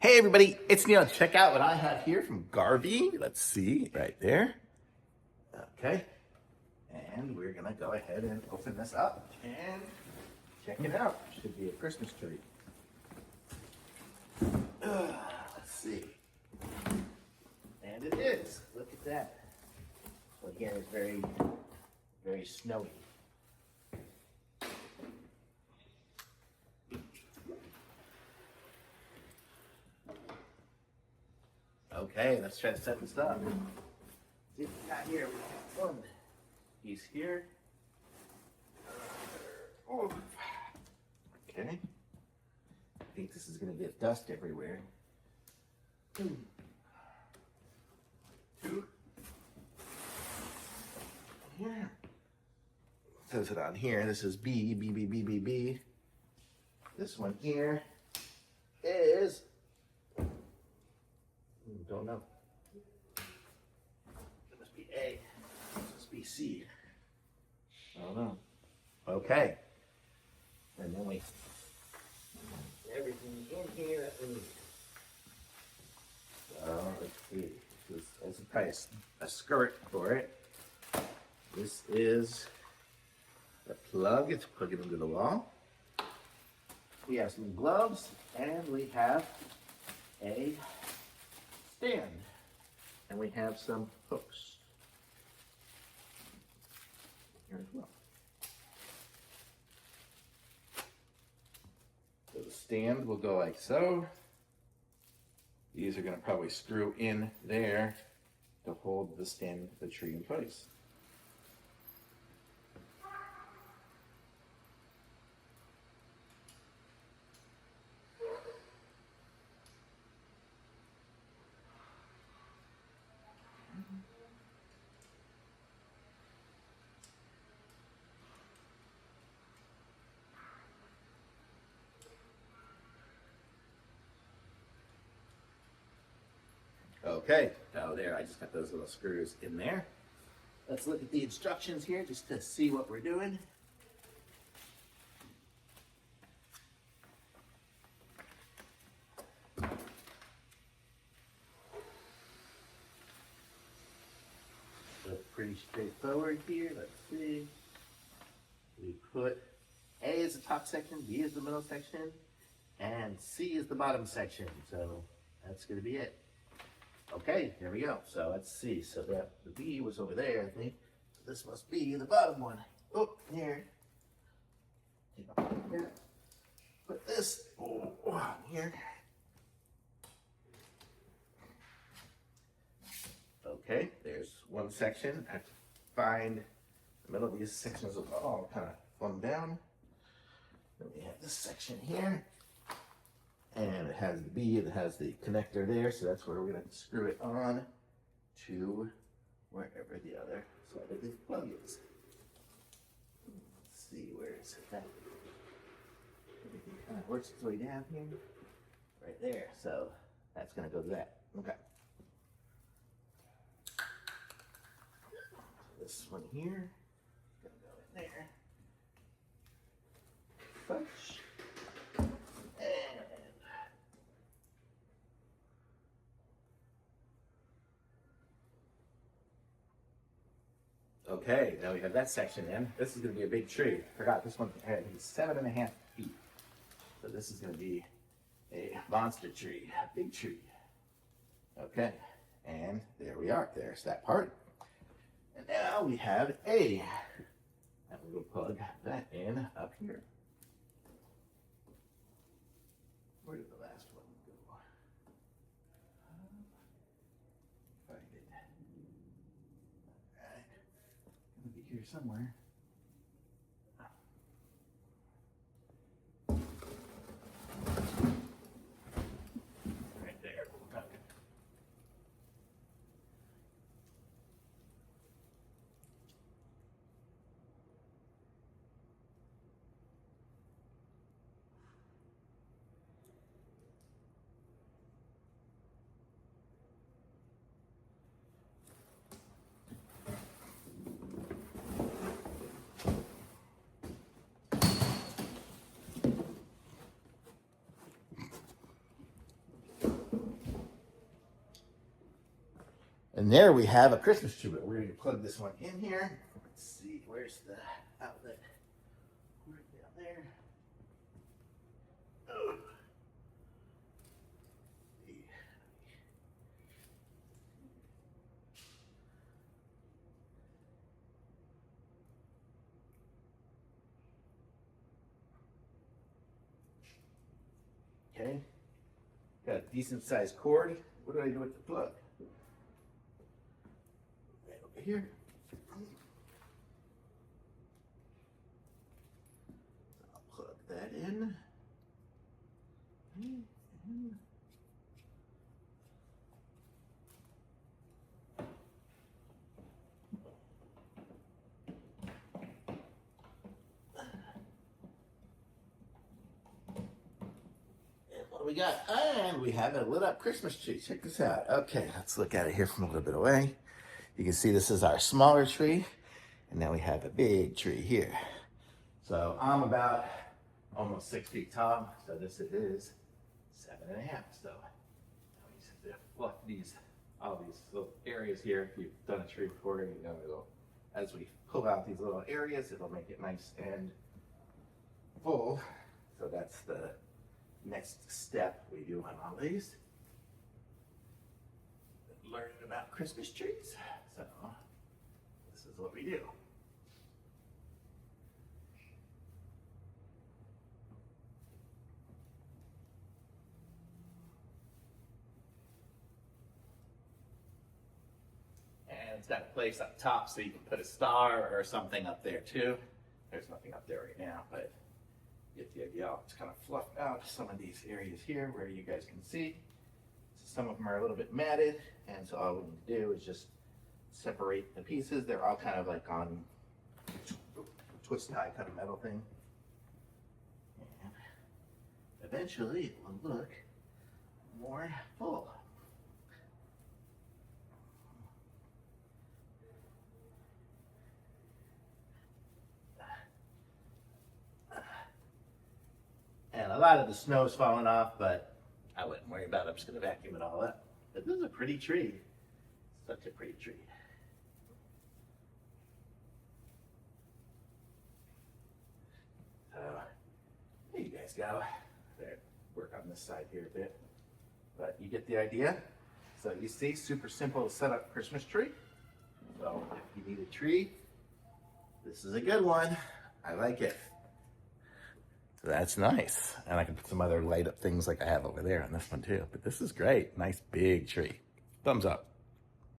Hey everybody, it's Neil. Check out what I have here from Garvee. Let's see, right there. Okay, and we're gonna go ahead and open this up and check it out. Should be a Christmas tree. Let's see. And it is. Look at that. So again, it's very, very snowy. Okay, let's try to set this up. See what we got here. We got one piece here. Oh. Okay. I think this is going to get dust everywhere. Two. Here. It says it on here. This is B, B, B, B, B, B. This one here is, don't know. It must be A. It must be C. I don't know. Okay. And then we everything in here that we need. So let's see. This is probably a skirt for it. This is the plug. It's plugging into the wall. We have some gloves and we have a stand. And we have some hooks here as well. So the stand will go like so. These are going to probably screw in there to hold the stand, the tree in place. Okay, now there, I just got those little screws in there. Let's look at the instructions here just to see what we're doing. So pretty straightforward here. Let's see. We put A is the top section, B is the middle section, and C is the bottom section. So that's going to be it. Okay, there we go. So let's see. So the B was over there, I think. So this must be the bottom one. Oh, here. Put this here. Okay, there's one section. I have to find the middle of these sections of all kind of flung down. Then we have this section here. And it has the B, it has the connector there, so that's where we're going to screw it on to wherever the other side of the plug is. Let's see, where is it at? Everything kind of works its way down here. Right there, so that's going to go to that. Okay. So this one here is going to go in there. Punch. Okay, now we have that section in. This is going to be a big tree. I forgot this one is 7.5 feet. So this is going to be a monster tree, a big tree. Okay, and there we are. There's that part. And now we have A. And we will plug that in up here. Where did the last one go? Find it. All right. It'll be here somewhere. Right there. Okay. And there we have a Christmas tree. But we're going to plug this one in here. Let's see, where's the outlet? Right down there. Oh. Okay, got a decent sized cord. What do I do with the plug? Right over here. I'll plug that in. What do we got? And we have a lit up Christmas tree. Check this out. Okay, let's look at it here from a little bit away. You can see this is our smaller tree, and now we have a big tree here. So I'm about almost 6 feet tall, so this is 7.5. So now we just have to fluff all these little areas here. If you've done a tree before, you know as we pull out these little areas, it'll make it nice and full. So that's the next step we do on all these. Learning about Christmas trees. So this is what we do. And it's got a place up top so you can put a star or something up there too. There's nothing up there right now, but get the idea. I'll just kind of fluff out some of these areas here where you guys can see. So some of them are a little bit matted, and so all we need to do is just separate the pieces. They're all kind of like on twist tie kind of metal thing. And eventually it will look more full. And a lot of the snow's falling off, but I wouldn't worry about it. I'm just going to vacuum it all up. But this is a pretty tree. Such a pretty tree. So, there you guys go. There, work on this side here a bit. But you get the idea. So you see, super simple to set up Christmas tree. So if you need a tree, this is a good one. I like it. So that's nice. And I can put some other light up things like I have over there on this one too. But this is great. Nice big tree. Thumbs up.